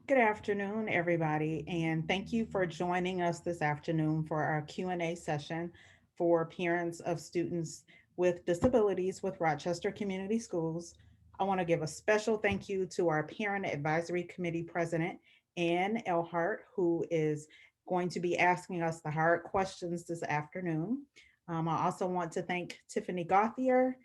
Good afternoon, everybody, and thank you for joining us this afternoon for our Q&A session for parents of students with disabilities with Rochester Community Schools. I want to give a special thank you to our Parent Advisory Committee President, Ann Elhart, who is going to be asking us the hard questions this afternoon. I also want to thank Tiffany Gauthier,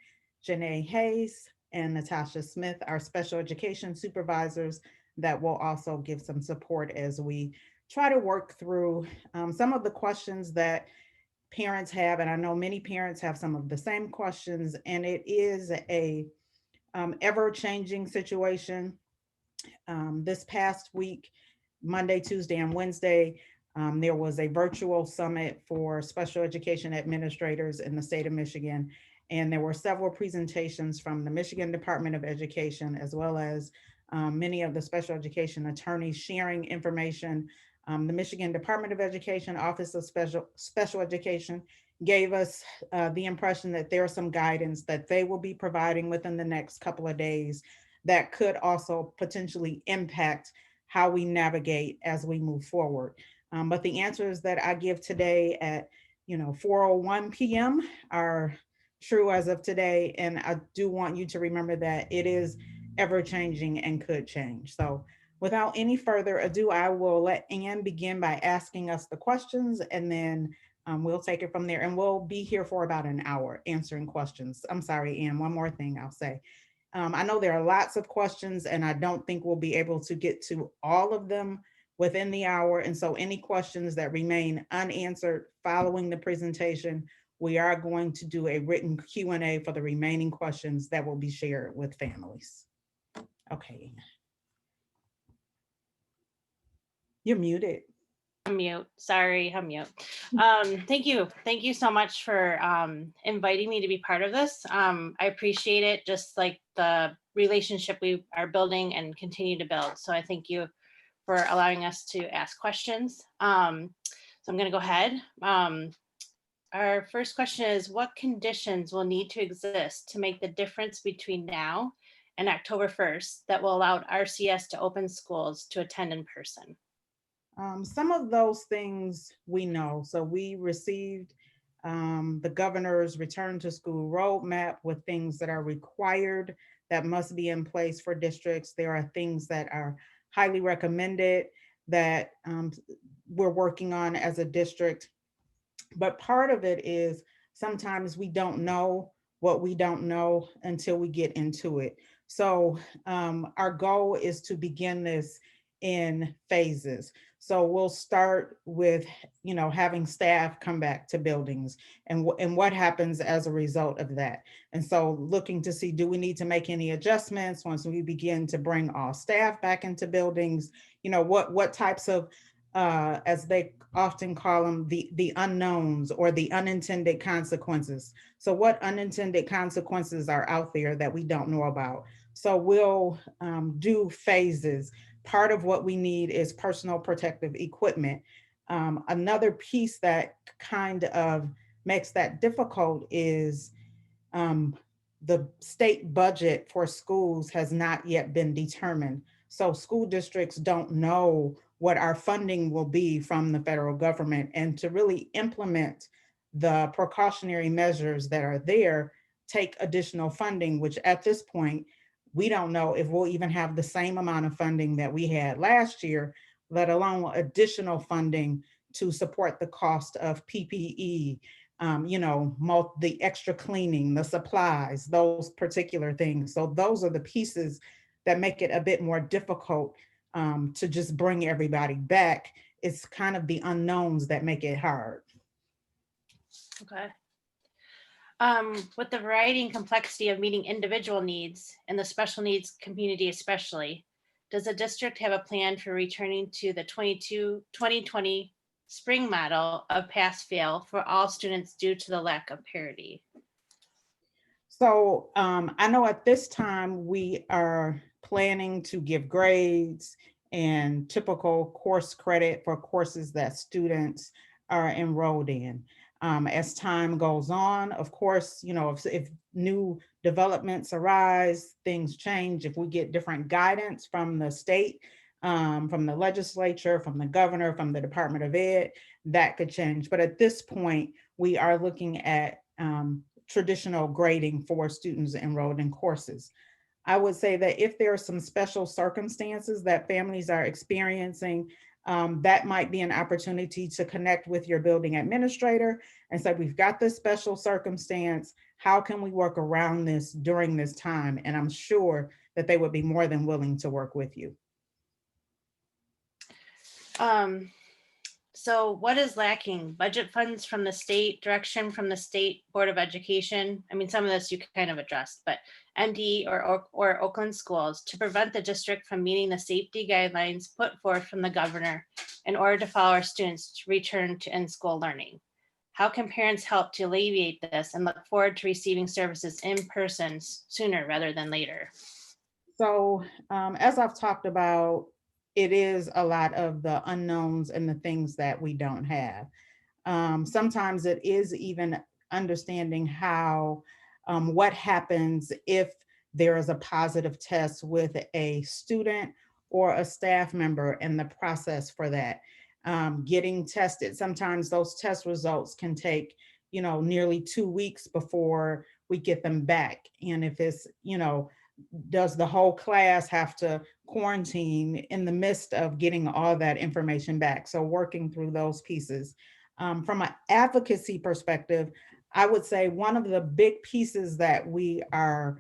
Janae Hayes, and Natasha Smith, our special education supervisors that will also give some support as we try to work through some of the questions that parents have. And I know many parents have some of the same questions, and it is a ever changing situation. This past week, Monday, Tuesday, and Wednesday, there was a virtual summit for special education administrators in the state of Michigan. And there were several presentations from the Michigan Department of Education, as well as many of the special education attorneys sharing information. The Michigan Department of Education, Office of Special Education, gave us the impression that there's some guidance that they will be providing within the next couple of days that could also potentially impact how we navigate as we move forward. But the answers that I give today at 4:01 p.m. are true as of today, and I do want you to remember that it is ever changing and could change. So, without any further ado, I will let Ann begin by asking us the questions, and then we'll take it from there. And we'll be here for about an hour answering questions. I'm sorry, Ann, one more thing I'll say. I know there are lots of questions, and I don't think we'll be able to get to all of them within the hour. And so, any questions that remain unanswered following the presentation, we are going to do a written Q&A for the remaining questions that will be shared with families. Okay, you're muted. I'm mute. Sorry, I'm mute. Thank you. Thank you so much for inviting me to be part of this. I appreciate it, just like the relationship we are building and continue to build. So I thank you for allowing us to ask questions. So I'm going to go ahead. Our first question is, what conditions will need to exist to make the difference between now and October 1st that will allow RCS to open schools to attend in person? Some of those things we know. So we received the governor's return to school roadmap with things that are required that must be in place for districts. There are things that are highly recommended that we're working on as a district. But part of it is sometimes we don't know what we don't know until we get into it. So our goal is to begin this in phases. So we'll start with, having staff come back to buildings and what happens as a result of that. And so looking to see, do we need to make any adjustments once we begin to bring all staff back into buildings? What types of as they often call them, the unknowns or the unintended consequences. So, what unintended consequences are out there that we don't know about? So, we'll do phases. Part of what we need is personal protective equipment. Another piece that kind of makes that difficult is um, the state budget for schools has not yet been determined. So school districts don't know what our funding will be from the federal government. And to really implement the precautionary measures that are there, take additional funding, which at this point, we don't know if we'll even have the same amount of funding that we had last year, let alone additional funding to support the cost of PPE, the extra cleaning, the supplies, those particular things. So those are the pieces that make it a bit more difficult to just bring everybody back. It's kind of the unknowns that make it hard. Okay. With the variety and complexity of meeting individual needs and the special needs community especially, does the district have a plan for returning to the 2020 spring model of pass-fail for all students due to the lack of parity? So I know at this time we are planning to give grades and typical course credit for courses that students are enrolled in. As time goes on, of course, if new developments arise, things change. If we get different guidance from the state, from the legislature, from the governor, from the Department of Ed, that could change. But at this point, we are looking at traditional grading for students enrolled in courses. I would say that if there are some special circumstances that families are experiencing, that might be an opportunity to connect with your building administrator and say, we've got this special circumstance. How can we work around this during this time? And I'm sure that they would be more than willing to work with you. Um, so what is lacking? Budget funds from the state, direction from the State Board of Education? I mean, some of this you kind of addressed, but MD or Oakland schools to prevent the district from meeting the safety guidelines put forth from the governor in order to follow our students to return to in-school learning. How can parents help to alleviate this and look forward to receiving services in person sooner rather than later? So, as I've talked about, it is a lot of the unknowns and the things that we don't have. Sometimes it is even understanding how, what happens if there is a positive test with a student or a staff member and the process for that. Getting tested, sometimes those test results can take, nearly 2 weeks before we get them back. And if it's, does the whole class have to quarantine in the midst of getting all that information back? So working through those pieces. From an advocacy perspective, I would say one of the big pieces that we are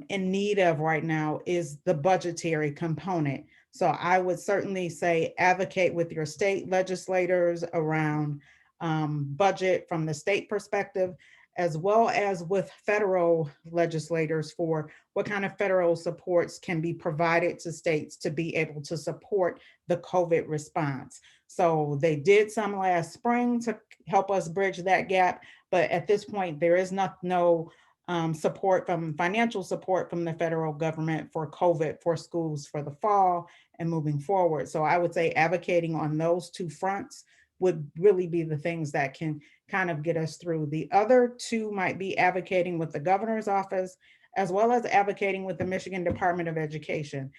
in need of right now is the budgetary component. So I would certainly say advocate with your state legislators around budget from the state perspective, as well as with federal legislators for what kind of federal supports can be provided to states to be able to support the COVID response. So they did some last spring to help us bridge that gap, but at this point, there is no support from financial support from the federal government for COVID for schools for the fall and moving forward. So I would say advocating on those two fronts would really be the things that can kind of get us through. The other two might be advocating with the governor's office as well as advocating with the Michigan Department of Education,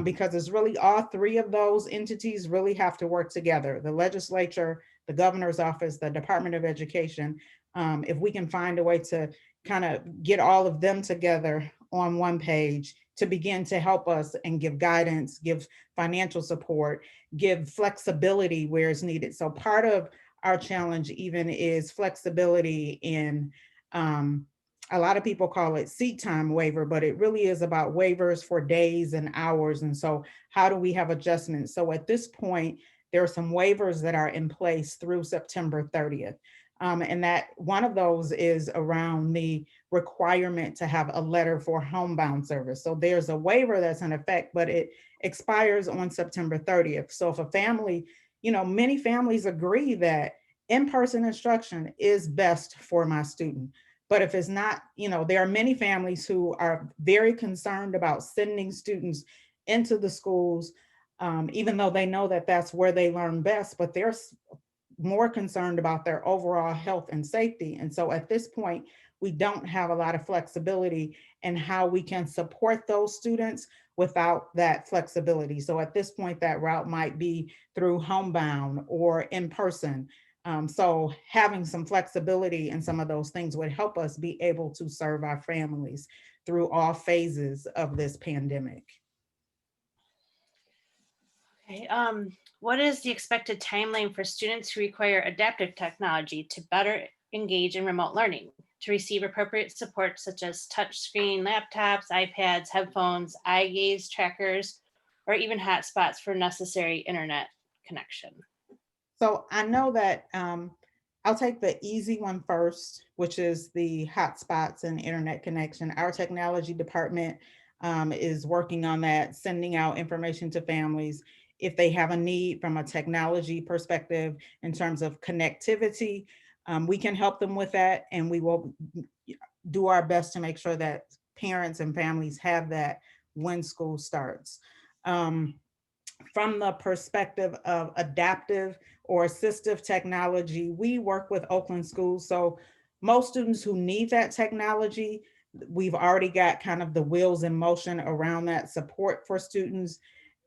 because it's really all three of those entities really have to work together: the legislature, the governor's office, the Department of Education. If we can find a way to kind of get all of them together on one page to begin to help us and give guidance, give financial support, give flexibility where it's needed. So part of our challenge even is flexibility in, a lot of people call it seat time waiver, but it really is about waivers for days and hours. And so how do we have adjustments? So at this point, there are some waivers that are in place through September 30th. And that one of those is around the requirement to have a letter for homebound service. So there's a waiver that's in effect, but it expires on September 30th. So if a family, many families agree that in-person instruction is best for my student. But if it's not, there are many families who are very concerned about sending students into the schools, even though they know that that's where they learn best, but they're more concerned about their overall health and safety. And so at this point, we don't have a lot of flexibility in how we can support those students without that flexibility. So at this point, that route might be through homebound or in person. So having some flexibility in some of those things would help us be able to serve our families through all phases of this pandemic. Okay, what is the expected timeline for students who require adaptive technology to better engage in remote learning, to receive appropriate support such as touchscreen laptops, iPads, headphones, eye gaze trackers, or even hotspots for necessary internet connection? So I know that I'll take the easy one first, which is the hotspots and internet connection. Our technology department is working on that, sending out information to families if they have a need from a technology perspective in terms of connectivity. We can help them with that, and we will do our best to make sure that parents and families have that when school starts. From the perspective of adaptive or assistive technology, we work with Oakland schools. So most students who need that technology, we've already got kind of the wheels in motion around that support for students.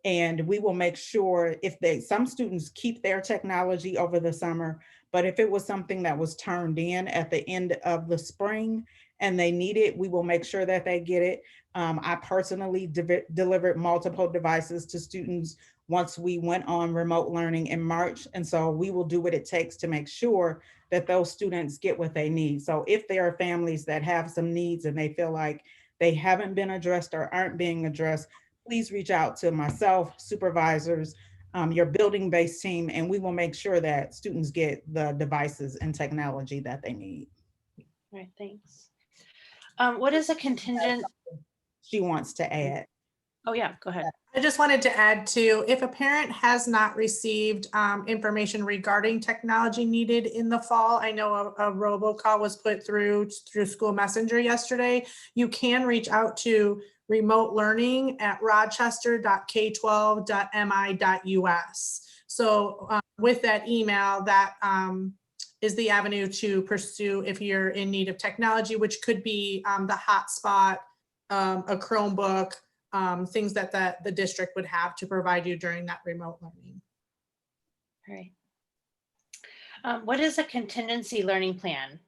And we will make sure if some students keep their technology over the summer, but if it was something that was turned in at the end of the spring and they need it, we will make sure that they get it. I personally delivered multiple devices to students once we went on remote learning in March. And so we will do what it takes to make sure that those students get what they need. So if there are families that have some needs and they feel like they haven't been addressed or aren't being addressed, please reach out to myself, supervisors, your building-based team, and we will make sure that students get the devices and technology that they need. All right, thanks. What is a contingent? She wants to add. Oh yeah, go ahead. I just wanted to add too, if a parent has not received information regarding technology needed in the fall, I know a robocall was put through School Messenger yesterday. You can reach out to remote learning at rochester.k12.mi.us. So with that email, that is the avenue to pursue if you're in need of technology, which could be the hotspot, a Chromebook, things that the district would have to provide you during that remote learning. All right. What is a contingency learning plan?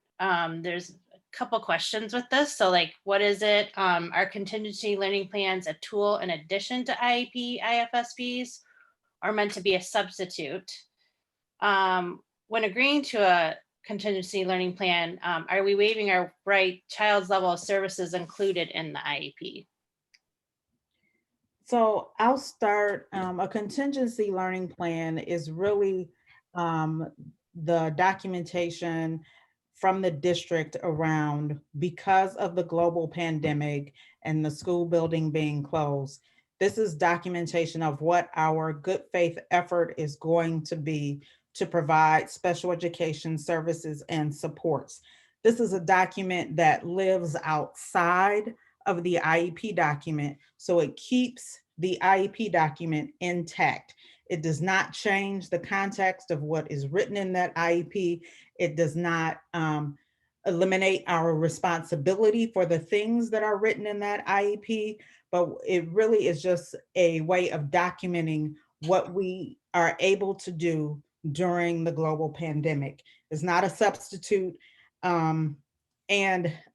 There's a couple questions with this. So like, what is it? Are contingency learning plans a tool in addition to IEP, IFSPs, or meant to be a substitute? When agreeing to a contingency learning plan, are we waiving our right child's level of services included in the IEP? So I'll start. A contingency learning plan is really the documentation from the district around, because of the global pandemic and the school building being closed. This is documentation of what our good faith effort is going to be to provide special education services and supports. This is a document that lives outside of the IEP document, so it keeps the IEP document intact. It does not change the context of what is written in that IEP. It does not eliminate our responsibility for the things that are written in that IEP, but it really is just a way of documenting what we are able to do during the global pandemic. It's not a substitute. And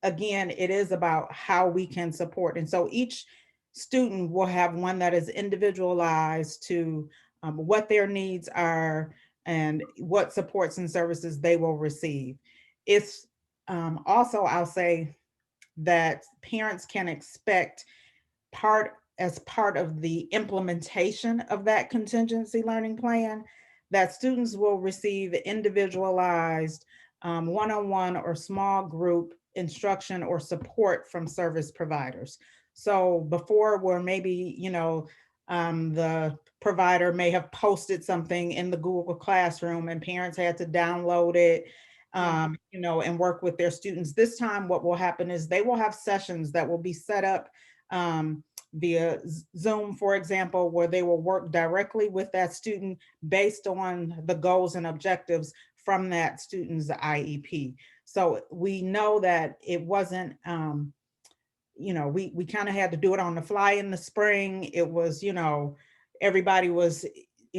again, it is about how we can support. And so each student will have one that is individualized to what their needs are and what supports and services they will receive. It's also, I'll say that parents can expect as part of the implementation of that contingency learning plan, that students will receive individualized one-on-one or small group instruction or support from service providers. So before, where maybe, the provider may have posted something in the Google Classroom and parents had to download it, and work with their students. This time, what will happen is they will have sessions that will be set up via Zoom, for example, where they will work directly with that student based on the goals and objectives from that student's IEP. So we know that it wasn't, we kind of had to do it on the fly in the spring. It was, it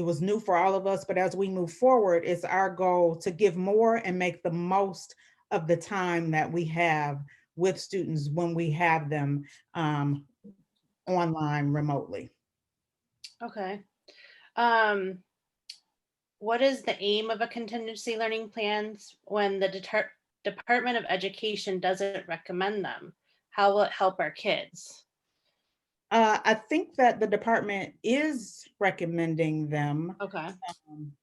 was new for all of us, but as we move forward, it's our goal to give more and make the most of the time that we have with students when we have them online remotely. Okay. What is the aim of a contingency learning plans when the Department of Education doesn't recommend them? How will it help our kids? I think that the department is recommending them. Okay.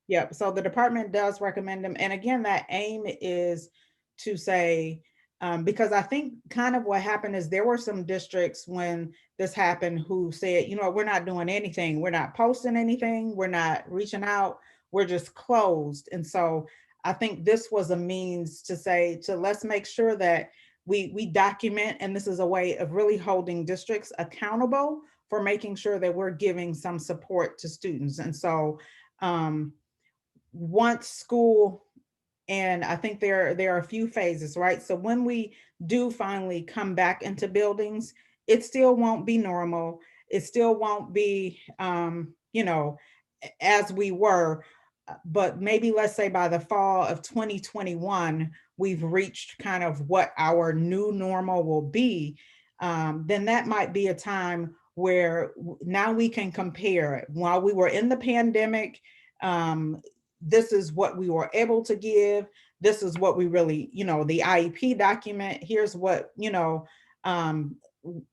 Yeah, so the department does recommend them. And again, that aim is to say, because I think kind of what happened is there were some districts when this happened who said, we're not doing anything. We're not posting anything. We're not reaching out. We're just closed. And so I think this was a means to say, let's make sure that we document, and this is a way of really holding districts accountable for making sure that we're giving some support to students. And so once school, and I think there are a few phases, right? So when we do finally come back into buildings, it still won't be normal. It still won't be, you know, as we were, but maybe let's say by the fall of 2021, we've reached kind of what our new normal will be. Then that might be a time where now we can compare. While we were in the pandemic, this is what we were able to give. This is what we really, the IEP document, here's what,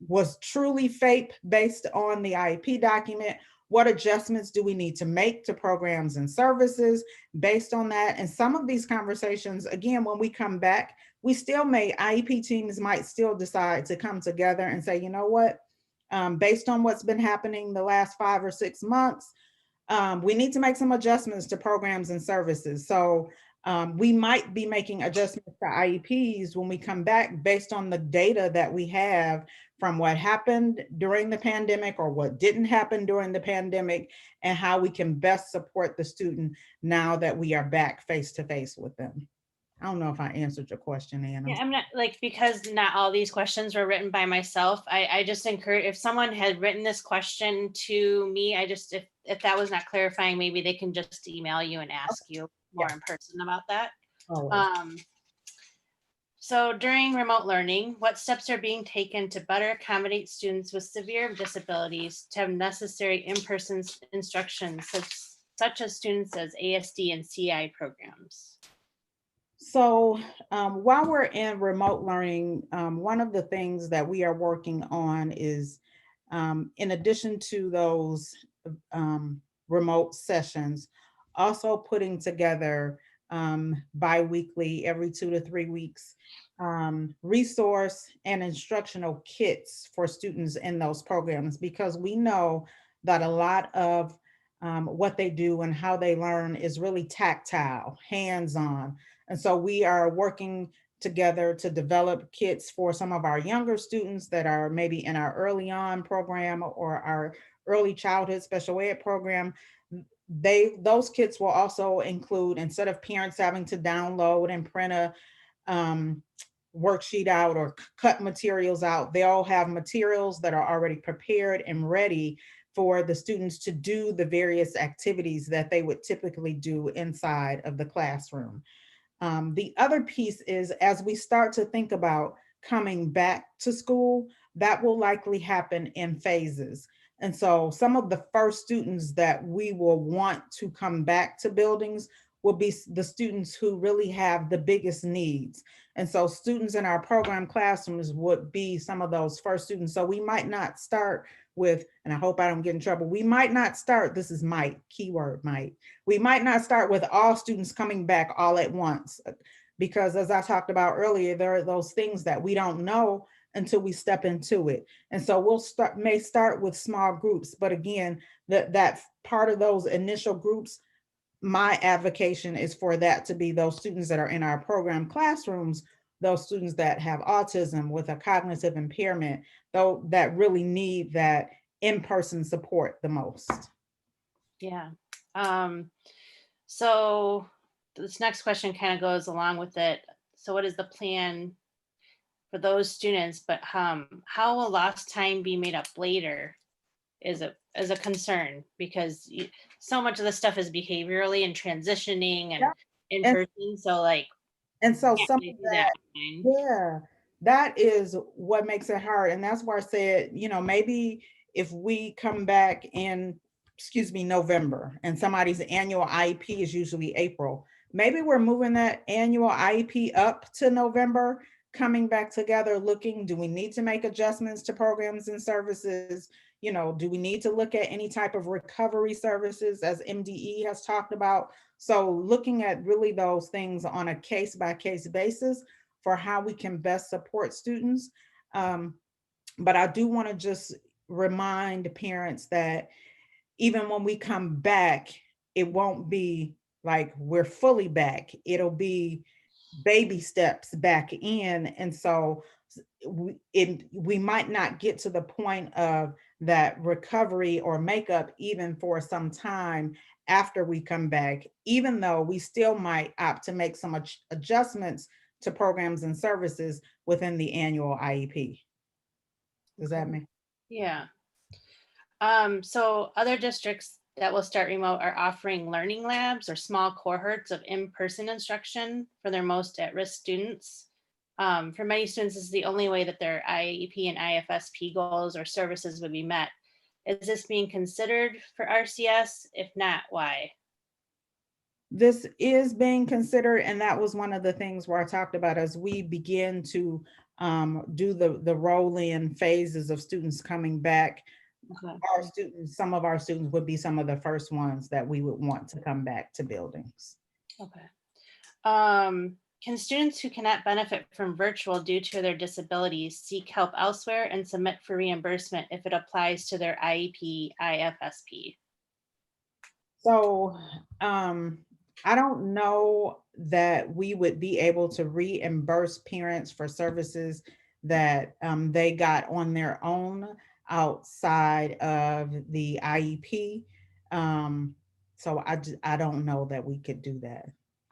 was truly FAPE based on the IEP document. What adjustments do we need to make to programs and services based on that? And some of these conversations, again, when we come back, we still may, IEP teams might still decide to come together and say, you know what, based on what's been happening the last 5 or 6 months, we need to make some adjustments to programs and services. So we might be making adjustments to IEPs when we come back based on the data that we have from what happened during the pandemic or what didn't happen during the pandemic, and how we can best support the student now that we are back face to face with them. I don't know if I answered your question, Anna. Yeah, I'm not like, because not all these questions were written by myself. I just encourage, if someone had written this question to me, if that was not clarifying, maybe they can just email you and ask you more in person about that. So during remote learning, what steps are being taken to better accommodate students with severe disabilities to have necessary in-person instruction, such as students as ASD and CI programs? So while we're in remote learning, one of the things that we are working on is, in addition to those remote sessions, also putting together bi-weekly, every 2 to 3 weeks, resource and instructional kits for students in those programs, because we know that a lot of what they do and how they learn is really tactile, hands-on. And so we are working together to develop kits for some of our younger students that are maybe in our early on program or our early childhood special ed program. Those kits will also include, instead of parents having to download and print a worksheet out or cut materials out, they all have materials that are already prepared and ready for the students to do the various activities that they would typically do inside of the classroom. The other piece is, as we start to think about coming back to school, that will likely happen in phases. And so some of the first students that we will want to come back to buildings will be the students who really have the biggest needs. And so students in our program classrooms would be some of those first students. So we might not start with, and I hope I don't get in trouble, we might not start, this is might, keyword might, we might not start with all students coming back all at once, because as I talked about earlier, there are those things that we don't know until we step into it. And so we'll may start with small groups, but again, that part of those initial groups, my advocation is for that to be those students that are in our program classrooms, those students that have autism with a cognitive impairment, though, that really need that in-person support the most. Yeah. So this next question kind of goes along with it. So what is the plan for those students, but how will lost time be made up later is a concern, because so much of the stuff is behaviorally and transitioning and in person. So like, and so some of that, yeah, that is what makes it hard. And that's why I said, maybe if we come back in, November, and somebody's annual IEP is usually April, maybe we're moving that annual IEP up to November, coming back together, looking, do we need to make adjustments to programs and services? Do we need to look at any type of recovery services, as MDE has talked about? So looking at really those things on a case-by-case basis for how we can best support students. But I do want to just remind parents that even when we come back, it won't be like we're fully back. It'll be baby steps back in. And so we might not get to the point of that recovery or makeup even for some time after we come back, even though we still might opt to make some adjustments to programs and services within the annual IEP. Does that make? Yeah. So other districts that will start remote are offering learning labs or small cohorts of in-person instruction for their most at-risk students. For many students, this is the only way that their IEP and IFSP goals or services would be met. Is this being considered for RCS? If not, why? This is being considered, and that was one of the things where I talked about as we begin to do the roll-in phases of students coming back. Okay. Our students, some of our students would be some of the first ones that we would want to come back to buildings. Okay. Can students who cannot benefit from virtual due to their disabilities seek help elsewhere and submit for reimbursement if it applies to their IEP, IFSP? So I don't know that we would be able to reimburse parents for services that they got on their own outside of the IEP. So I don't know that we could do that.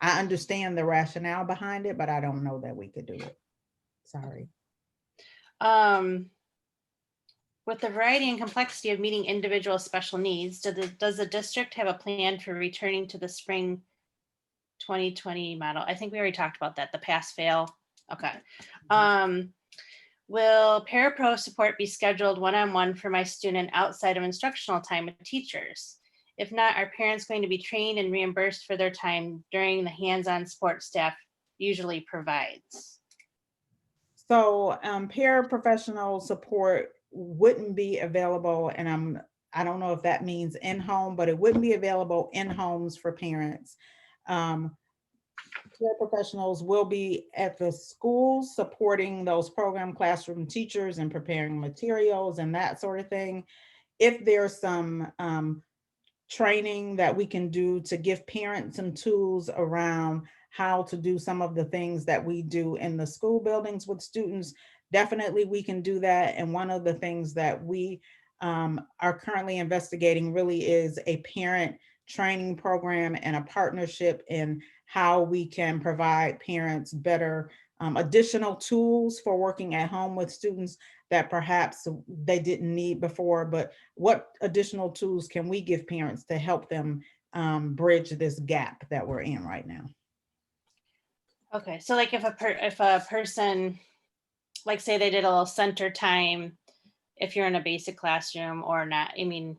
I understand the rationale behind it, but I don't know that we could do it. Sorry. With the variety and complexity of meeting individual special needs, does the district have a plan for returning to the spring 2020 model? I think we already talked about that, the pass-fail. Okay. Will parapro support be scheduled one-on-one for my student outside of instructional time with teachers? If not, are parents going to be trained and reimbursed for their time during the hands-on support staff usually provides? So paraprofessional support wouldn't be available, and I don't know if that means in home, but it wouldn't be available in homes for parents. Paraprofessionals will be at the schools supporting those program classroom teachers and preparing materials and that sort of thing. If there's some training that we can do to give parents some tools around how to do some of the things that we do in the school buildings with students, definitely we can do that. And one of the things that we are currently investigating really is a parent training program and a partnership in how we can provide parents better additional tools for working at home with students that perhaps they didn't need before, but what additional tools can we give parents to help them bridge this gap that we're in right now? Okay, so like if a person, like say they did a little center time, if you're in a basic classroom or not, I mean,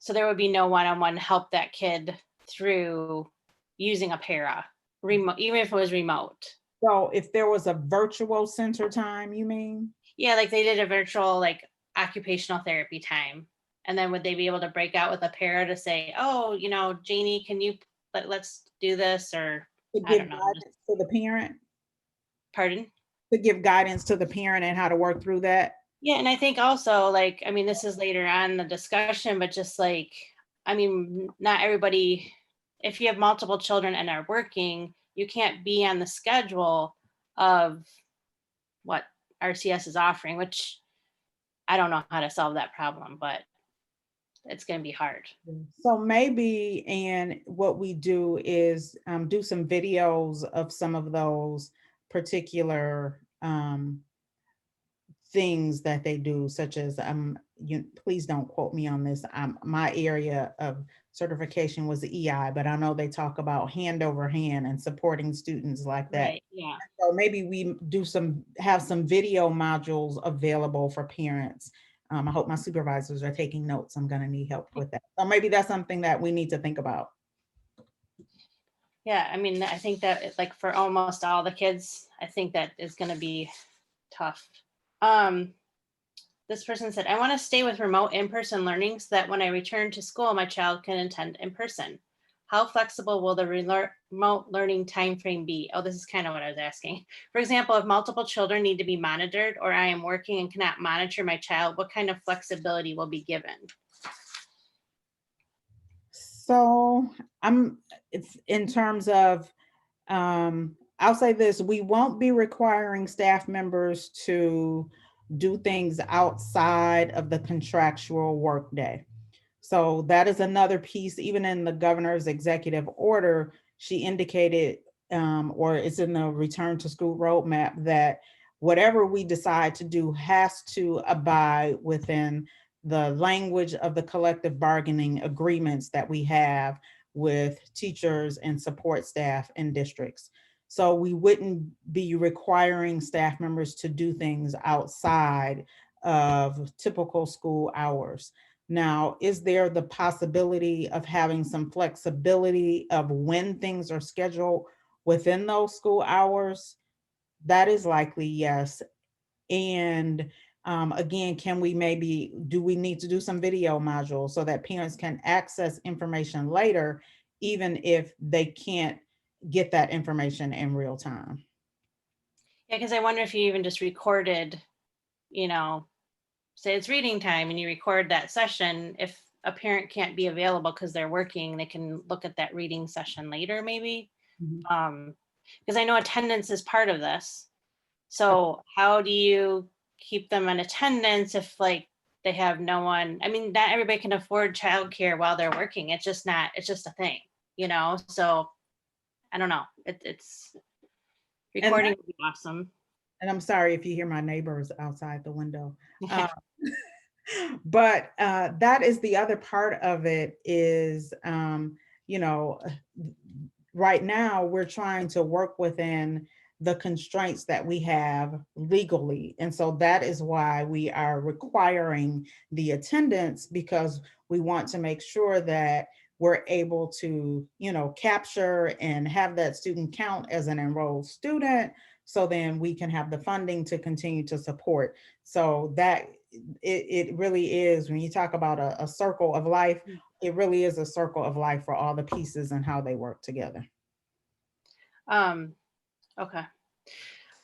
so there would be no one-on-one help that kid through using a para remote, even if it was remote. So if there was a virtual center time, you mean? Yeah, like they did a virtual like occupational therapy time. And then would they be able to break out with a para to say, oh, Janie, can you let's do this? Or To I give don't know. guidance to the parent? Pardon? To give guidance to the parent and how to work through that? Yeah, and I think also like, I mean, this is later on in the discussion, but just like, I mean, not everybody, if you have multiple children and are working, you can't be on the schedule of what RCS is offering, which I don't know how to solve that problem, but it's going to be hard. So maybe, and what we do is do some videos of some of those particular things that they do, such as please don't quote me on this. My area of certification was the EI, but I know they talk about hand over hand and supporting students like that. Right. Yeah. So maybe we have some video modules available for parents. I hope my supervisors are taking notes. I'm going to need help with that. So maybe that's something that we need to think about. Yeah. I mean, I think that like for almost all the kids, I think that is going to be tough. This person said, I want to stay with remote in-person learning so that when I return to school, my child can attend in person. How flexible will the remote learning timeframe be? Oh, this is kind of what I was asking. For example, if multiple children need to be monitored or I am working and cannot monitor my child, what kind of flexibility will be given? So it's in terms of, I'll say this, we won't be requiring staff members to do things outside of the contractual workday. So that is another piece, even in the governor's executive order, she indicated, or it's in the return to school roadmap, that whatever we decide to do has to abide within the language of the collective bargaining agreements that we have with teachers and support staff in districts. So we wouldn't be requiring staff members to do things outside of typical school hours. Now, is there the possibility of having some flexibility of when things are scheduled within those school hours? That is likely, yes. And again, do we need to do some video modules so that parents can access information later, even if they can't get that information in real time? Yeah, because I wonder if you even just recorded, you know, say it's reading time and you record that session, if a parent can't be available because they're working, they can look at that reading session later, maybe. Mhm. Because I know attendance is part of this. So how do you keep them in attendance if like they have no one? I mean, not everybody can afford childcare while they're working. It's just a thing, you know? So I don't know. It's And recording would be awesome. And I'm sorry if you hear my neighbors outside the window. Uh, but that is the other part of it is, you know, right now we're trying to work within the constraints that we have legally. And so that is why we are requiring the attendance, because we want to make sure that we're able to, you know, capture and have that student count as an enrolled student. So then we can have the funding to continue to support. So that it really is, when you talk about a circle of life, it really is a circle of life for all the pieces and how they work together. Okay.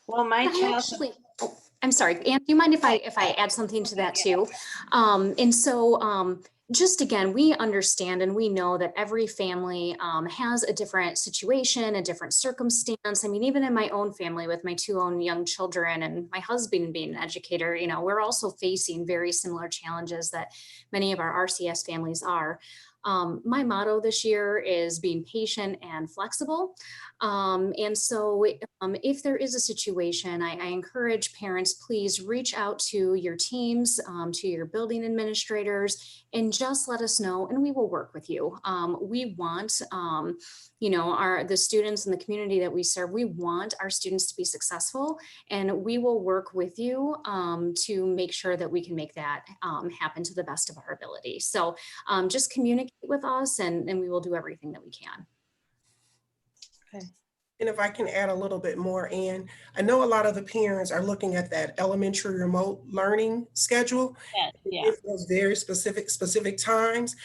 Well, my I child. actually, oh, I'm sorry, Anne, do you mind if I add something to that too? And so just again, we understand and we know that every family has a different situation, a different circumstance. I mean, even in my own family with my two own young children and my husband being an educator, you know, we're also facing very similar challenges that many of our RCS families are. My motto this year is being patient and flexible. And so if there is a situation, I encourage parents, please reach out to your teams, to your building administrators, and just let us know, and we will work with you. We want, you know, the students in the community that we serve, we want our students to be successful, and we will work with you to make sure that we can make that happen to the best of our ability. So just communicate with us, and we will do everything that we can. Okay. And if I can add a little bit more, Ann, I know a lot of the parents are looking at that elementary remote learning schedule. Yes, yeah. If those very specific times,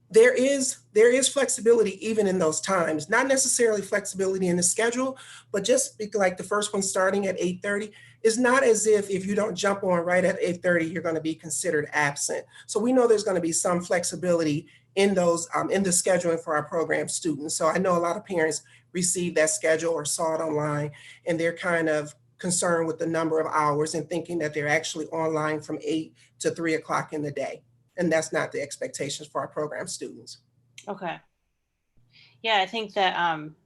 there is flexibility even in those times, not necessarily flexibility in the schedule, but just like the first one starting at 8:30, it's not as if you don't jump on right at 8:30, you're going to be considered absent. So we know there's going to be some flexibility in those in the scheduling for our program students. So I know a lot of parents received that schedule or saw it online, and they're kind of concerned with the number of hours and thinking that they're actually online from 8 to 3 o'clock in the day. And that's not the expectations for our program students. Okay. Yeah, I think that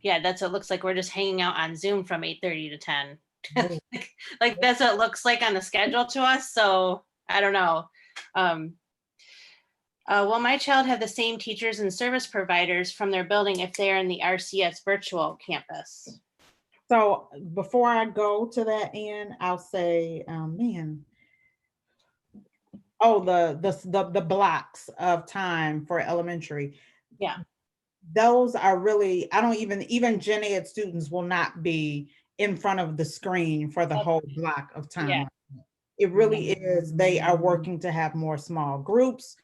yeah, that's what it looks like. We're just hanging out on Zoom from 8:30 to 10. Like that's what it looks like on the schedule to us. So I don't know. Will my child have the same teachers and service providers from their building if they are in the RCS virtual campus? So before I go to that, Ann, I'll say, man, oh, the blocks of time for elementary. Yeah. Those are really, I don't even gen ed students will not be in front of the screen for the whole block of time. Yeah. It really is, they are working to have more small groups,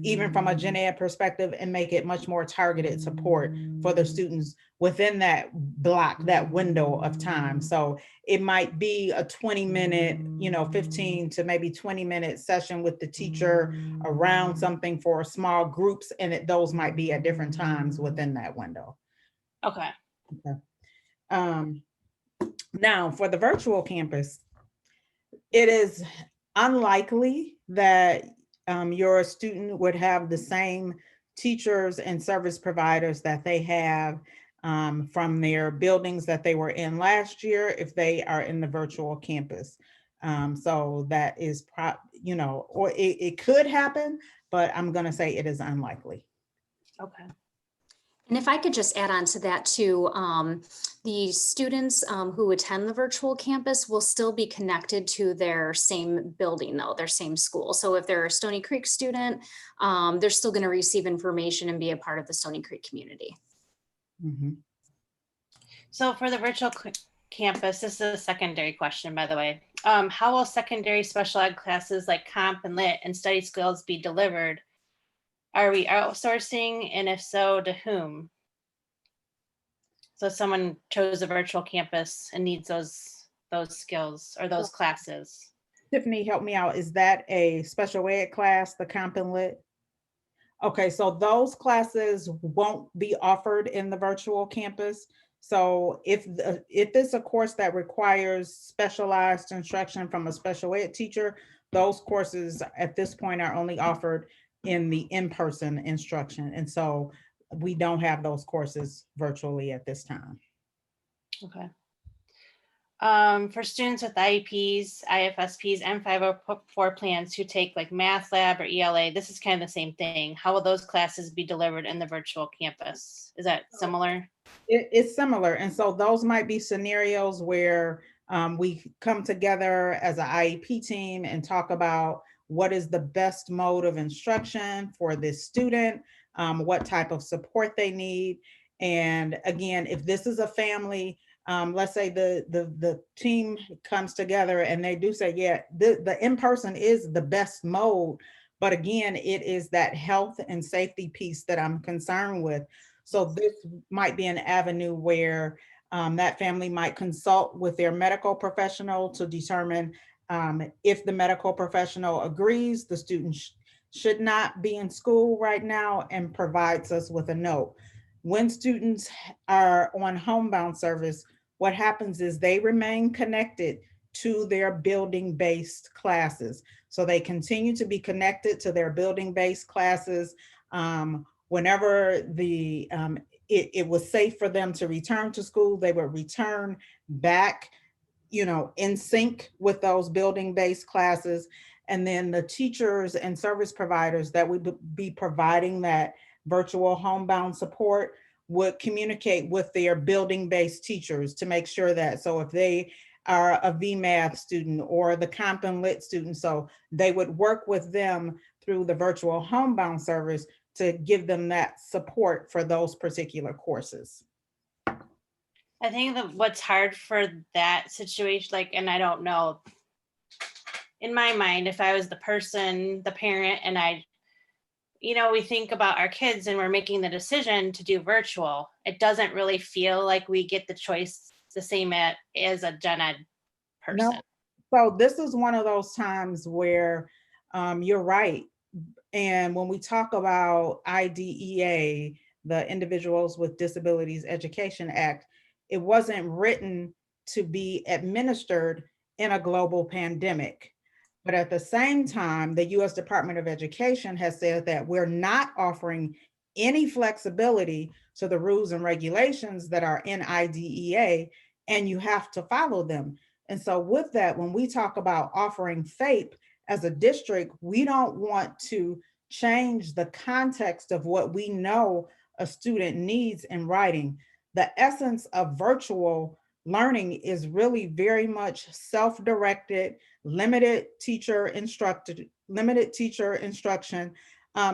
even from a gen ed perspective, and make it much more targeted support for the students within that block, that window of time. So it might be a 20-minute, 15 to maybe 20-minute session with the teacher around something for small groups, and those might be at different times within that window. Okay. Now for the virtual campus, it is unlikely that your student would have the same teachers and service providers that they have from their buildings that they were in last year if they are in the virtual campus. So that is or it could happen, but I'm going to say it is unlikely. Okay. And if I could just add on to that too, the students who attend the virtual campus will still be connected to their same building though, their same school. So if they're a Stony Creek student, they're still going to receive information and be a part of the Stony Creek community. Mhm. So for the virtual campus, this is a secondary question, by the way. How will secondary special ed classes like comp and lit and study skills be delivered? Are we outsourcing, and if so, to whom? So someone chose a virtual campus and needs those skills or those classes. Tiffany, help me out. Is that a special ed class, the comp and lit? Okay, so those classes won't be offered in the virtual campus. So if it's a course that requires specialized instruction from a special ed teacher, those courses at this point are only offered in the in-person instruction. And so we don't have those courses virtually at this time. Okay. For students with IEPs, IFSPs, and 504 plans who take like math lab or ELA, this is kind of the same thing. How will those classes be delivered in the virtual campus? Is that similar? It's similar. And so those might be scenarios where we come together as an IEP team and talk about what is the best mode of instruction for this student, what type of support they need. And again, if this is a family, let's say the team comes together and they do say, yeah, the in-person is the best mode. But again, it is that health and safety piece that I'm concerned with. So this might be an avenue where that family might consult with their medical professional to determine if the medical professional agrees the student should not be in school right now and provides us with a note. When students are on homebound service, what happens is they remain connected to their building-based classes. So they continue to be connected to their building-based classes. Whenever it was safe for them to return to school, they would return back, in sync with those building-based classes. And then the teachers and service providers that would be providing that virtual homebound support would communicate with their building-based teachers to make sure that, so if they are a VMath student or the Comp and Lit student, so they would work with them through the virtual homebound service to give them that support for those particular courses. I think that what's hard for that situation, like, and I don't know, in my mind, if I was the person, the parent, and we think about our kids and we're making the decision to do virtual, it doesn't really feel like we get the choice the same as a gen ed person. No. So this is one of those times where you're right. And when we talk about IDEA, the Individuals with Disabilities Education Act, it wasn't written to be administered in a global pandemic. But at the same time, the US Department of Education has said that we're not offering any flexibility to the rules and regulations that are in IDEA, and you have to follow them. And so with that, when we talk about offering FAPE as a district, we don't want to change the context of what we know a student needs in writing. The essence of virtual learning is really very much self-directed, limited teacher instruction.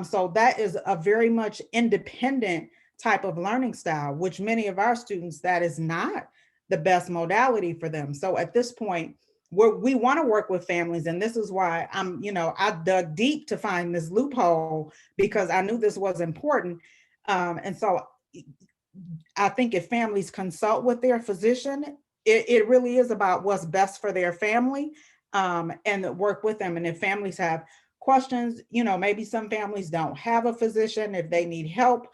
So that is a very much independent type of learning style, which many of our students, that is not the best modality for them. So at this point, we want to work with families, and this is why I dug deep to find this loophole, because I knew this was important. And so I think if families consult with their physician, it really is about what's best for their family, and work with them. And if families have questions, maybe some families don't have a physician, if they need help,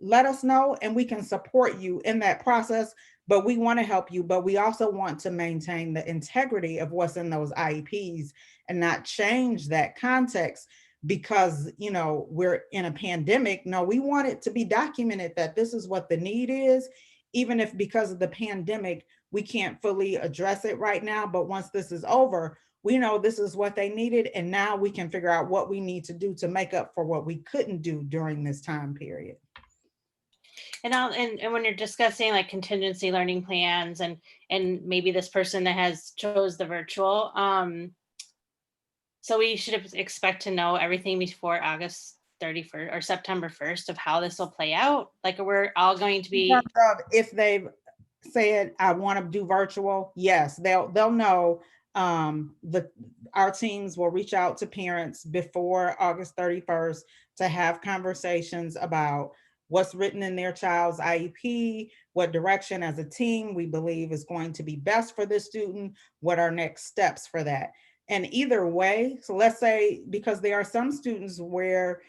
let us know and we can support you in that process. But we want to help you, but we also want to maintain the integrity of what's in those IEPs and not change that context because, we're in a pandemic. No, we want it to be documented that this is what the need is, even if because of the pandemic, we can't fully address it right now. But once this is over, we know this is what they needed, and now we can figure out what we need to do to make up for what we couldn't do during this time period. And when you're discussing like contingency learning plans and maybe this person that has chose the virtual, so we should expect to know everything before August 31st or September 1st of how this will play out. Like we're all going to In be, terms of if they've said, I want to do virtual, yes, they'll know. Our teams will reach out to parents before August 31st to have conversations about what's written in their child's IEP, what direction as a team we believe is going to be best for the student, what are next steps for that. And either way, so let's say, because there are some students where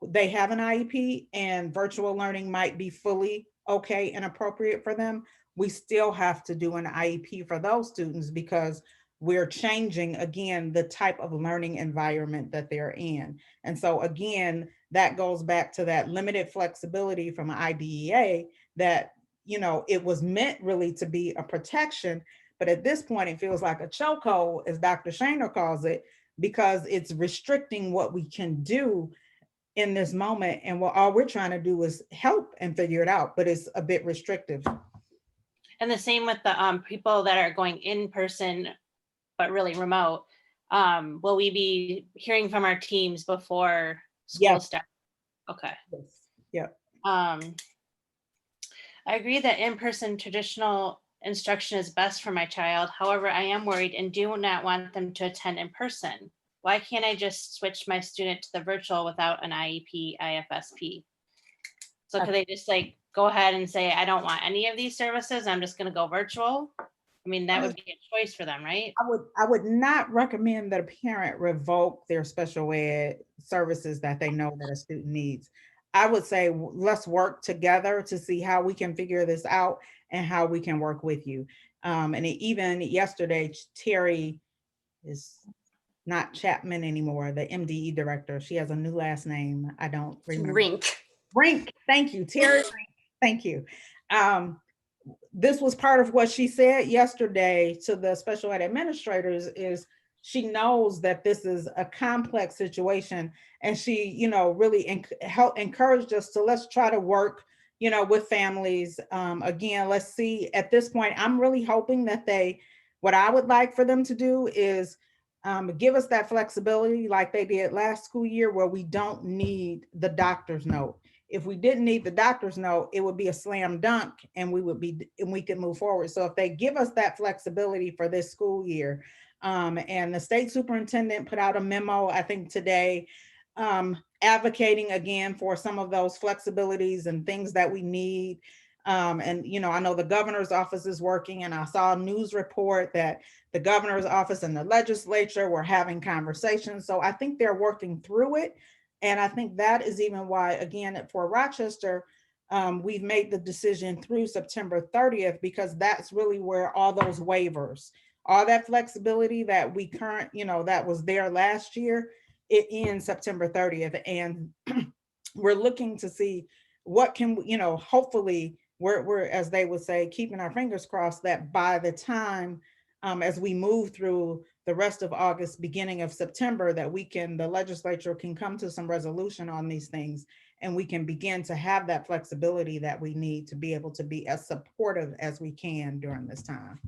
they have an IEP and virtual learning might be fully okay and appropriate for them, we still have to do an IEP for those students because we're changing, again, the type of learning environment that they're in. And so again, that goes back to that limited flexibility from IDEA that, it was meant really to be a protection, but at this point it feels like a chokehold, as Dr. Shaner calls it, because it's restricting what we can do in this moment. And all we're trying to do is help and figure it out, but it's a bit restrictive. and the same with the people that are going in person but really remote. Will we be hearing from our teams before school starts? Okay. Yes. Yep. I agree that in-person traditional instruction is best for my child. However, I am worried and do not want them to attend in person. Why can't I just switch my student to the virtual without an IEP, IFSP? So could they just like go ahead and say, I don't want any of these services, I'm just going to go virtual? I mean, that would be a choice for them, right? I would not recommend that a parent revoke their special ed services that they know that a student needs. I would say, let's work together to see how we can figure this out and how we can work with you. And even yesterday, Terry is not Chapman anymore, the MDE director. She has a new last name. I don't remember. Rink. Thank you, Terry. Rink. Thank you. This was part of what she said yesterday to the special ed administrators is she knows that this is a complex situation, and she, really encouraged us to let's try to work, with families. Again, let's see, at this point, I'm really hoping that what I would like for them to do is give us that flexibility like they did last school year where we don't need the doctor's note. If we didn't need the doctor's note, it would be a slam dunk and we could move forward. So if they give us that flexibility for this school year, and the state superintendent put out a memo, I think today, advocating again for some of those flexibilities and things that we need. And, I know the governor's office is working, and I saw a news report that the governor's office and the legislature were having conversations. So I think they're working through it. And I think that is even why, again, for Rochester, we've made the decision through September 30th, because that's really where all those waivers, all that flexibility that that was there last year, it ends September 30th. And we're looking to see what can, hopefully we're, as they would say, keeping our fingers crossed that by the time, as we move through the rest of August, beginning of September, that the legislature can come to some resolution on these things, and we can begin to have that flexibility that we need to be able to be as supportive as we can during this time.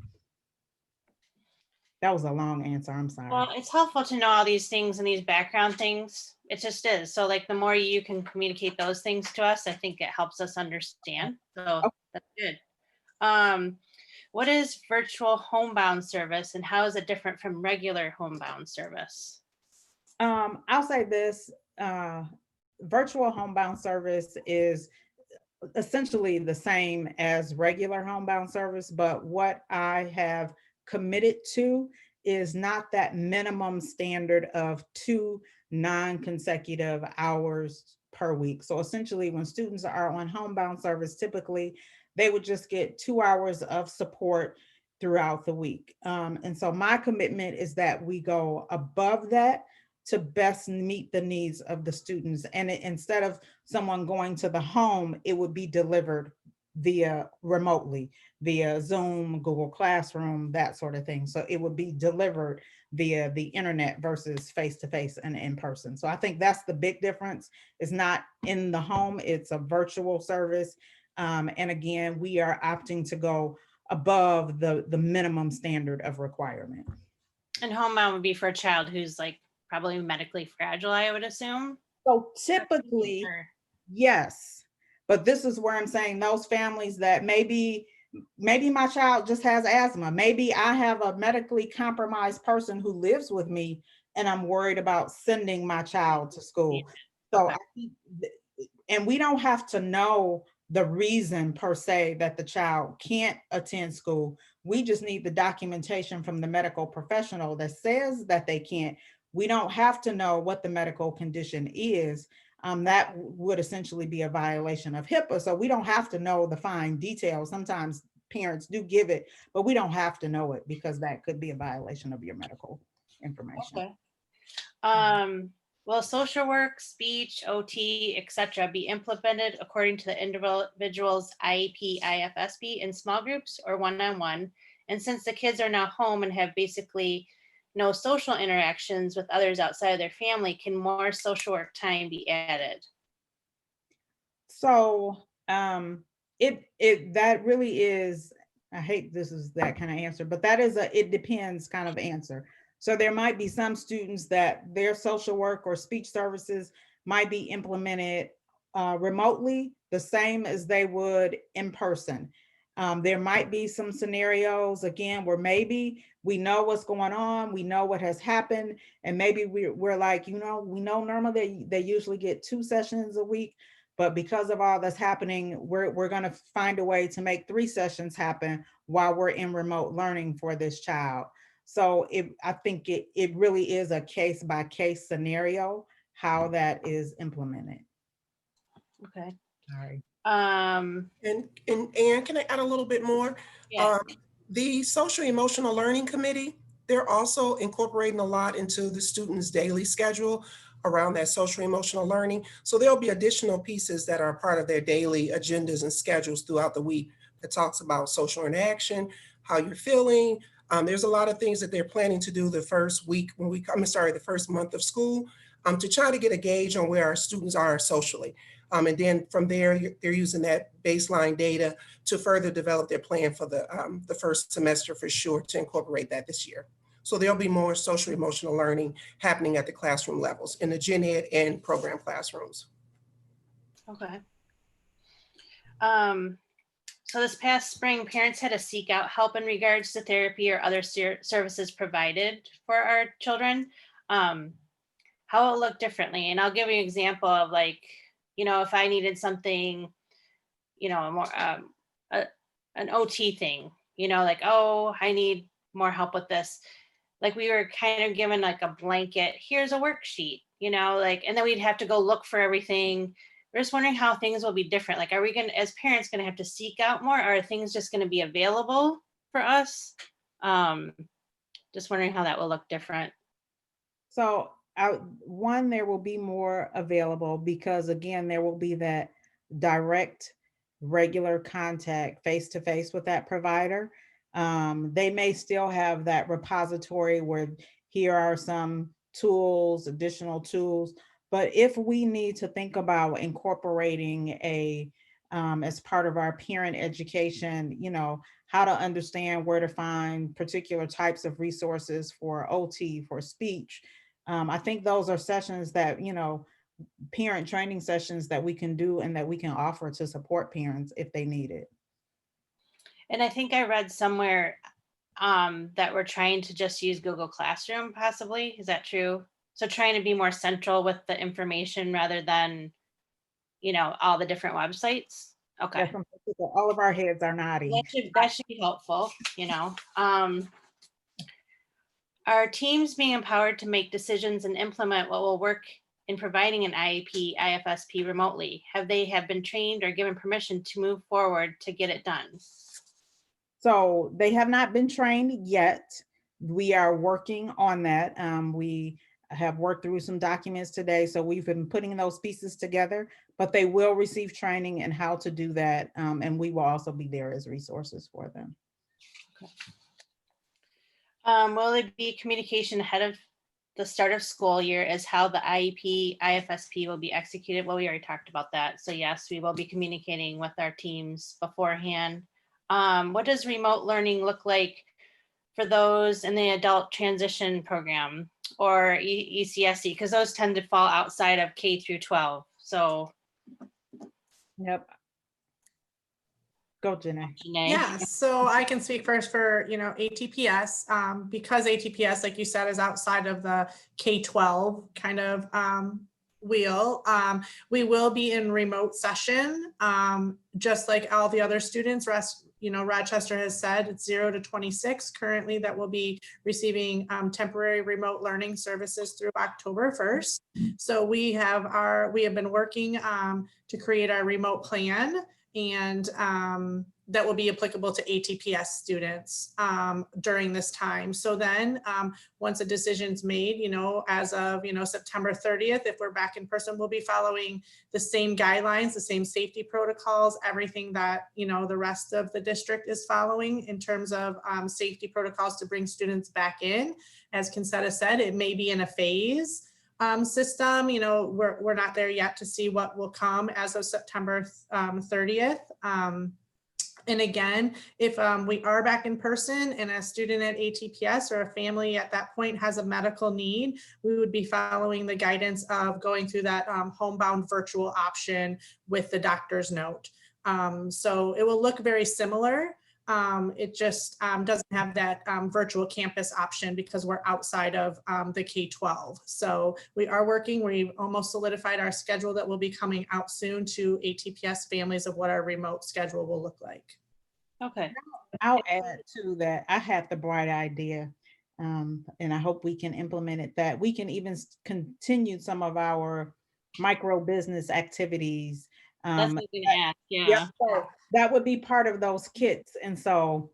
That was a long answer, I'm sorry. Well, it's helpful to know all these things and these background things. It just is. So like the more you can communicate those things to us, I think it helps us understand. So that's good. What is virtual homebound service and how is it different from regular homebound service? I'll say this, virtual homebound service is essentially the same as regular homebound service, but what I have committed to is not that minimum standard of 2 non-consecutive hours per week. So essentially, when students are on homebound service, typically they would just get 2 hours of support throughout the week. And so my commitment is that we go above that to best meet the needs of the students. And instead of someone going to the home, it would be delivered remotely via Zoom, Google Classroom, that sort of thing. So it would be delivered via the internet versus face-to-face and in person. So I think that's the big difference. It's not in the home, it's a virtual service. And again, we are opting to go above the minimum standard of requirement. And homebound would be for a child who's like probably medically fragile, I would assume. So typically, Or- yes, but this is where I'm saying those families that maybe my child just has asthma. Maybe I have a medically compromised person who lives with me and I'm worried about sending my child to school. So Okay. I think, and we don't have to know the reason per se that the child can't attend school. We just need the documentation from the medical professional that says that they can't. We don't have to know what the medical condition is. That would essentially be a violation of HIPAA. So we don't have to know the fine details. Sometimes parents do give it, but we don't have to know it because that could be a violation of your medical information. Okay. Will social work, speech, OT, etc. be implemented according to the individual's IEP, IFSP in small groups or one-on-one? And since the kids are now home and have basically no social interactions with others outside of their family, can more social work time be added? So that really is, I hate this is that kind of answer, but that is a it depends kind of answer. So there might be some students that their social work or speech services might be implemented remotely, the same as they would in person. There might be some scenarios again where maybe we know what's going on, we know what has happened, and maybe we're like, we know normally they usually get 2 sessions a week, but because of all that's happening, we're going to find a way to make 3 sessions happen while we're in remote learning for this child. So I think it really is a case by case scenario how that is implemented. Okay. Sorry. Um, And Anne, can I add a little bit more? yeah. The social emotional learning committee, they're also incorporating a lot into the students' daily schedule around that social emotional learning. So there'll be additional pieces that are part of their daily agendas and schedules throughout the week that talks about social interaction, how you're feeling. There's a lot of things that they're planning to do the first week the first month of school, to try to get a gauge on where our students are socially. And then from there, they're using that baseline data to further develop their plan for the first semester for sure to incorporate that this year. So there'll be more social emotional learning happening at the classroom levels in the gen ed and program classrooms. Okay. So this past spring, parents had to seek out help in regards to therapy or other services provided for our children. How it looked differently. And I'll give you an example of like, if I needed something, more an OT thing, like, oh, I need more help with this. Like we were kind of given like a blanket, here's a worksheet, and then we'd have to go look for everything. We're just wondering how things will be different. Like, are we as parents gonna have to seek out more? Or are things just gonna be available for us? Just wondering how that will look different. So one, there will be more available because again, there will be that direct, regular contact face to face with that provider. They may still have that repository where here are some tools, additional tools, but if we need to think about incorporating as part of our parent education, how to understand where to find particular types of resources for OT, for speech. I think those are sessions that, parent training sessions that we can do and that we can offer to support parents if they need it. And I think I read somewhere that we're trying to just use Google Classroom possibly. Is that true? So trying to be more central with the information rather than, all the different websites. Okay. All of our heads are nodding. That should be helpful, Are teams being empowered to make decisions and implement what will work in providing an IEP, IFSP remotely? Have been trained or given permission to move forward to get it done? So they have not been trained yet. We are working on that. We have worked through some documents today, so we've been putting those pieces together, but they will receive training in how to do that, and we will also be there as resources for them. Will there be communication ahead of the start of school year as how the IEP, IFSP will be executed? Well, we already talked about that. So yes, we will be communicating with our teams beforehand. What does remote learning look like for those in the adult transition program or ECSE? Because those tend to fall outside of K through 12. So Yep. Go, Janae. Janae. Yeah, so I can speak first for, ATPS, because ATPS, like you said, is outside of the K-12 kind of wheel. We will be in remote session, just like all the other students. Rochester has said it's 0 to 26 currently that will be receiving temporary remote learning services through October 1st. So we have been working to create our remote plan, and that will be applicable to ATPS students during this time. So then once a decision's made, as of, September 30th, if we're back in person, we'll be following the same guidelines, the same safety protocols, everything that, the rest of the district is following in terms of safety protocols to bring students back in. As Concetta said, it may be in a phase system. We're not there yet to see what will come as of September 30th. And again, if we are back in person and a student at ATPS or a family at that point has a medical need, we would be following the guidance of going through that homebound virtual option with the doctor's note. So it will look very similar. It just doesn't have that virtual campus option because we're outside of the K-12. So we are working, we've almost solidified our schedule that will be coming out soon to ATPS families of what our remote schedule will look like. Okay. I'll add to that. I had the bright idea, and I hope we can implement it, that we can even continue some of our micro business activities. That's what I'm gonna ask. Yeah, Yeah. so that would be part of those kits. And so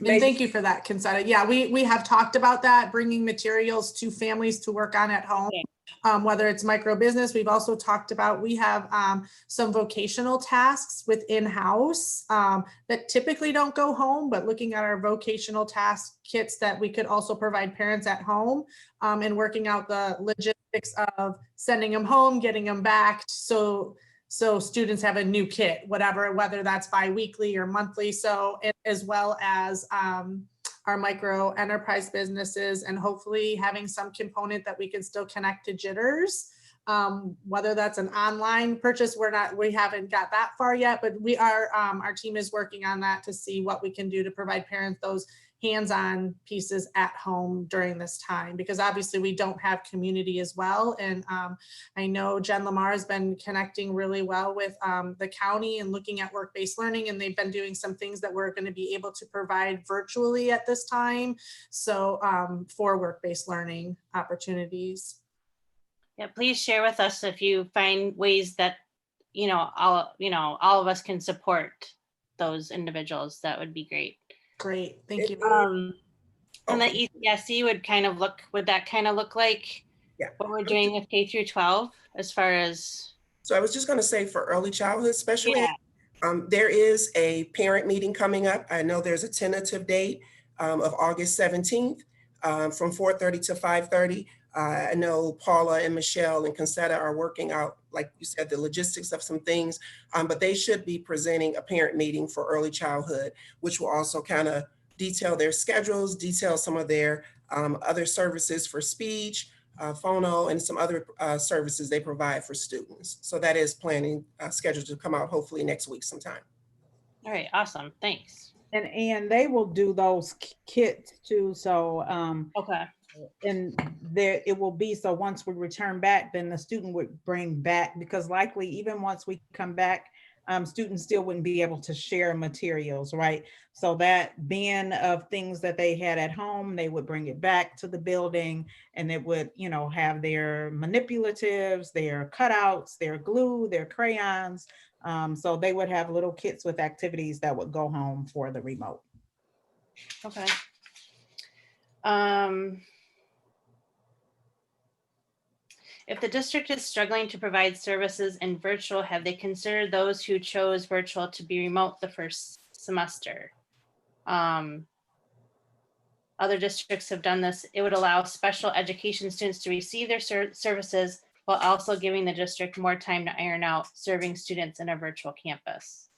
And thank you for that, Concetta. Yeah, we have talked about that, bringing materials to families to work on at home. Okay. Whether it's micro business, we've also talked about, we have some vocational tasks within house that typically don't go home, but looking at our vocational task kits that we could also provide parents at home and working out the logistics of sending them home, getting them back. So students have a new kit, whether that's bi-weekly or monthly. So as well as our micro enterprise businesses, and hopefully having some component that we can still connect to jitters. Whether that's an online purchase, we haven't got that far yet, but we are, our team is working on that to see what we can do to provide parents those hands-on pieces at home during this time, because obviously we don't have community as well. And I know Jen Lamar has been connecting really well with the county and looking at work-based learning, and they've been doing some things that we're going to be able to provide virtually at this time. So for work-based learning opportunities. Yeah, please share with us if you find ways that all of us can support those individuals. That would be great. Great, thank you. And the ECSE would that kind of look like what we're doing with K through 12 as far as? So I was just going to say, for early childhood special ed, there is a parent meeting coming up. I know there's a tentative date of August 17th from 4:30 to 5:30. I know Paula and Michelle and Concetta are working out, like you said, the logistics of some things, but they should be presenting a parent meeting for early childhood, which will also kind of detail their schedules, detail some of their other services for speech, phono, and some other services they provide for students. So that is scheduled to come out hopefully next week sometime. All right, awesome, thanks. And they will do those kits too. So okay. And there it will be, so once we return back, then the student would bring back, because likely even once we come back, students still wouldn't be able to share materials, right? So that bin of things that they had at home, they would bring it back to the building, and it would, have their manipulatives, their cutouts, their glue, their crayons. So they would have little kits with activities that would go home for the remote. Okay. If the district is struggling to provide services in virtual, have they considered those who chose virtual to be remote the first semester? other districts have done this, it would allow special education students to receive their services while also giving the district more time to iron out serving students in a virtual campus.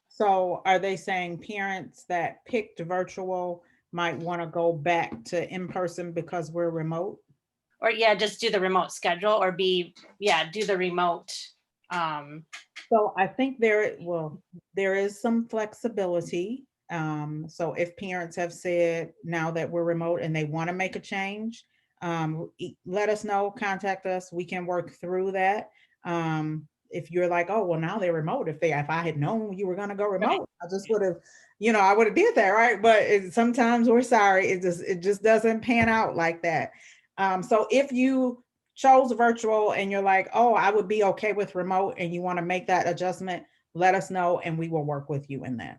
So are they saying parents that picked virtual might want to go back to in-person because we're remote? Or yeah, just do the remote schedule or do the remote. So I think there is some flexibility. So if parents have said now that we're remote and they want to make a change, let us know, contact us. We can work through that. If you're like, oh, well, now they're remote. If I had known you were going to go remote, I just would have, I would have did that, right? But sometimes we're sorry, it just doesn't pan out like that. So if you chose virtual and you're like, oh, I would be okay with remote and you want to make that adjustment, let us know and we will work with you in that.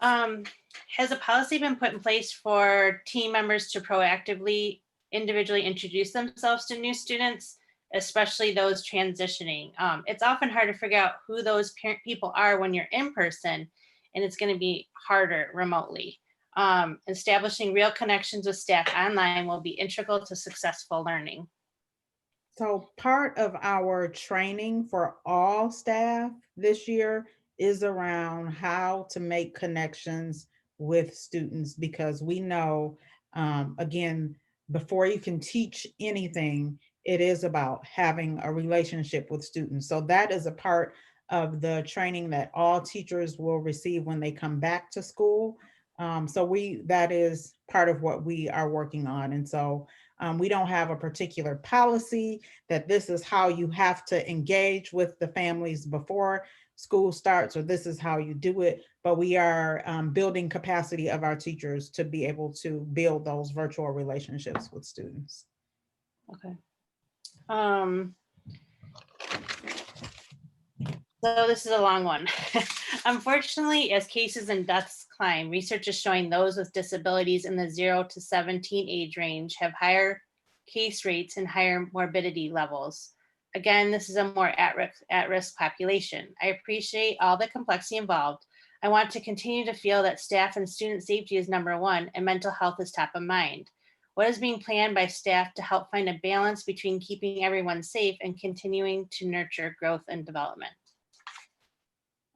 Has a policy been put in place for team members to proactively individually introduce themselves to new students, especially those transitioning? It's often hard to figure out who those people are when you're in person, and it's going to be harder remotely. Establishing real connections with staff online will be integral to successful learning. So part of our training for all staff this year is around how to make connections with students, because we know, again, before you can teach anything, it is about having a relationship with students. So that is a part of the training that all teachers will receive when they come back to school. That is part of what we are working on. And so we don't have a particular policy that this is how you have to engage with the families before school starts, or this is how you do it, but we are building capacity of our teachers to be able to build those virtual relationships with students. Okay. So this is a long one. Unfortunately, as cases and deaths climb, research is showing those with disabilities in the 0 to 17 age range have higher case rates and higher morbidity levels. Again, this is a more at-risk population. I appreciate all the complexity involved. I want to continue to feel that staff and student safety is number one and mental health is top of mind. What is being planned by staff to help find a balance between keeping everyone safe and continuing to nurture growth and development?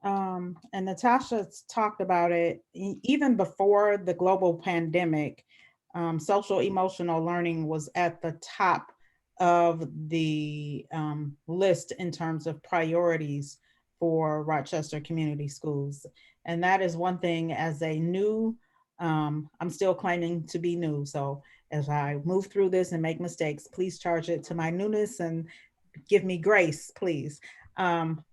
And Natasha's talked about it even before the global pandemic. Social emotional learning was at the top of the list in terms of priorities for Rochester Community Schools. And that is one thing as a new, I'm still claiming to be new. So as I move through this and make mistakes, please charge it to my newness and give me grace, please.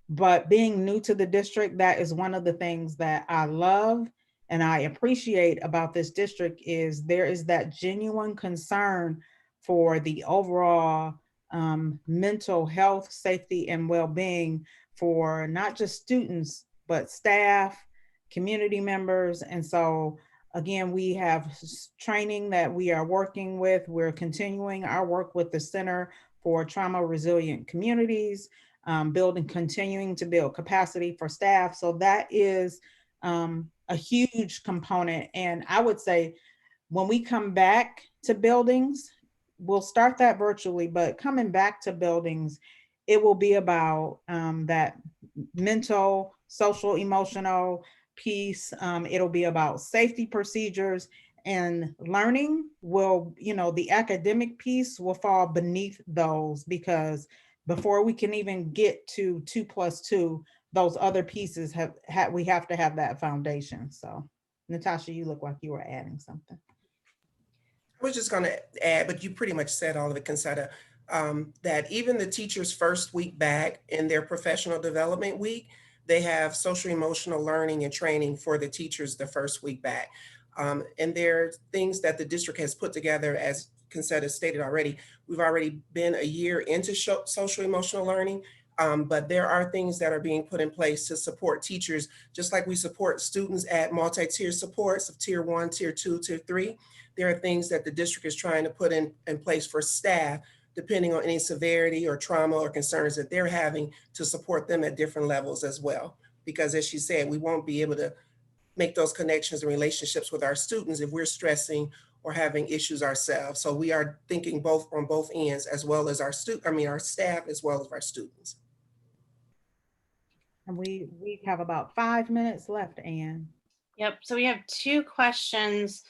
But being new to the district, that is one of the things that I love and I appreciate about this district is there is that genuine concern for the overall mental health, safety, and well-being for not just students, but staff, community members. And so again, we have training that we are working with. We're continuing our work with the Center for Trauma Resilient Communities, continuing to build capacity for staff. So that is a huge component. And I would say when we come back to buildings, we'll start that virtually, but coming back to buildings, it will be about that mental, social, emotional piece. It'll be about safety procedures, and learning will, the academic piece will fall beneath those, because before we can even get to 2+2, those other pieces we have to have that foundation. So Natasha, you look like you were adding something. I was just going to add, but you pretty much said all of it, Concetta, that even the teachers' first week back in their professional development week, they have social emotional learning and training for the teachers the first week back. And there are things that the district has put together, as Concetta stated already. We've already been a year into social emotional learning, but there are things that are being put in place to support teachers, just like we support students at multi-tier supports of tier 1, tier 2, tier 3. There are things that the district is trying to put in place for staff, depending on any severity or trauma or concerns that they're having, to support them at different levels as well. Because as she said, we won't be able to make those connections and relationships with our students if we're stressing or having issues ourselves. So we are thinking both on both ends, as well as our our staff, as well as our students. And we have about 5 minutes left, Anne. Yep. So we have 2 questions,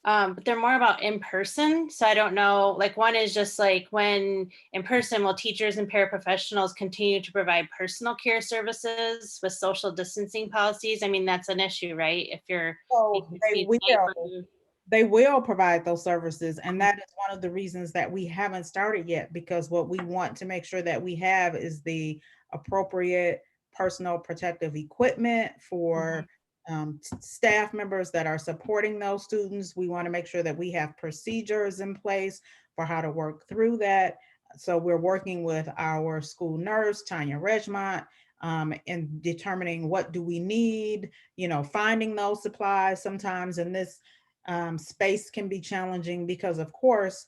but they're more about in person. So I don't know, like one is just like when in person, will teachers and paraprofessionals continue to provide personal care services with social distancing policies? I mean, that's an issue, right? If you're So being safe or- they will provide those services. And that is one of the reasons that we haven't started yet, because what we want to make sure that we have is the appropriate personal protective equipment for staff members that are supporting those students. We want to make sure that we have procedures in place for how to work through that. So we're working with our school nurse, Tanya Regmont, in determining what do we need, finding those supplies. Sometimes in this space can be challenging because, of course,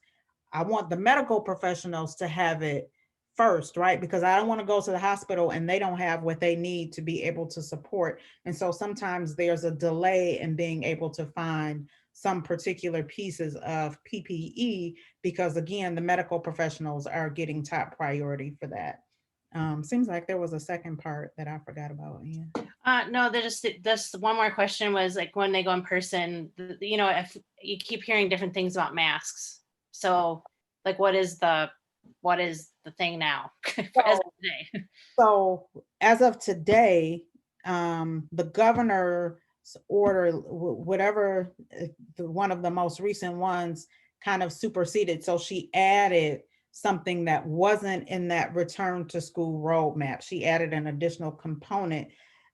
I want the medical professionals to have it first, right? Because I don't want to go to the hospital and they don't have what they need to be able to support. And so sometimes there's a delay in being able to find some particular pieces of PPE because, again, the medical professionals are getting top priority for that. Seems like there was a second part that I forgot about. No, this one more question was like when they go in person, if you keep hearing different things about masks. So like, what is the thing now? As of today? So as of today, the governor's order, whatever one of the most recent ones, kind of superseded. So she added something that wasn't in that return to school roadmap. She added an additional component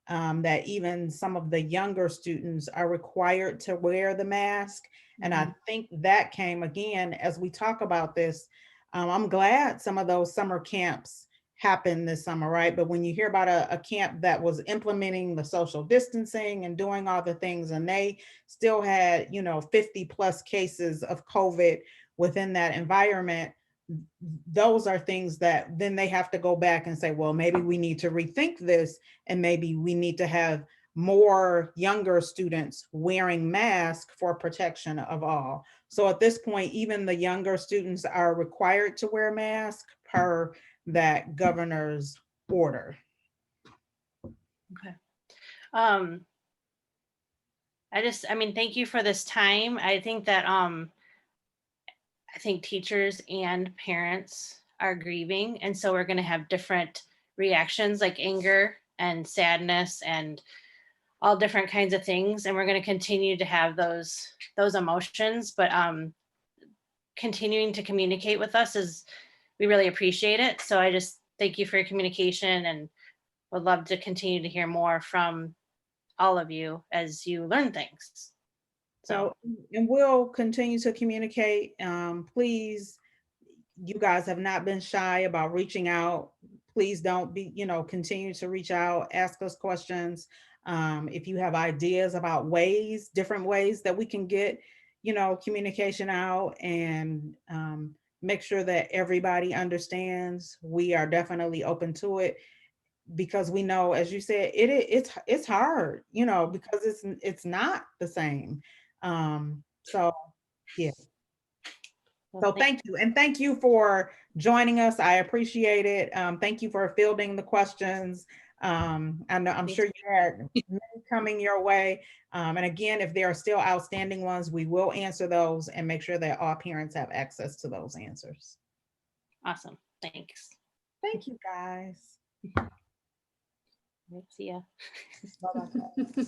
that even some of the younger students are required to wear the mask. And I think that came again as we talk about this. I'm glad some of those summer camps happened this summer, right? But when you hear about a camp that was implementing the social distancing and doing all the things, and they still had, 50 plus cases of COVID within that environment, those are things that then they have to go back and say, well, maybe we need to rethink this, and maybe we need to have more younger students wearing masks for protection of all. So at this point, even the younger students are required to wear masks per that governor's order. Okay. Thank you for this time. I think that I think teachers and parents are grieving, and so we're going to have different reactions, like anger and sadness and all different kinds of things, and we're going to continue to have those emotions, but continuing to communicate with us we really appreciate it. So I just thank you for your communication and would love to continue to hear more from all of you as you learn things. So, and we'll continue to communicate. Please, you guys have not been shy about reaching out. Please don't be, continue to reach out, ask us questions. If you have ideas about different ways that we can get, communication out and make sure that everybody understands, we are definitely open to it, because we know, as you said, it's hard, because it's not the same. So yeah. So thank you. And thank you for joining us. I appreciate it. Thank you for fielding the questions. I'm sure you had many coming your way. And again, if there are still outstanding ones, we will answer those and make sure that all parents have access to those answers. Awesome. Thanks. Thank you, guys. See ya. Bye-bye.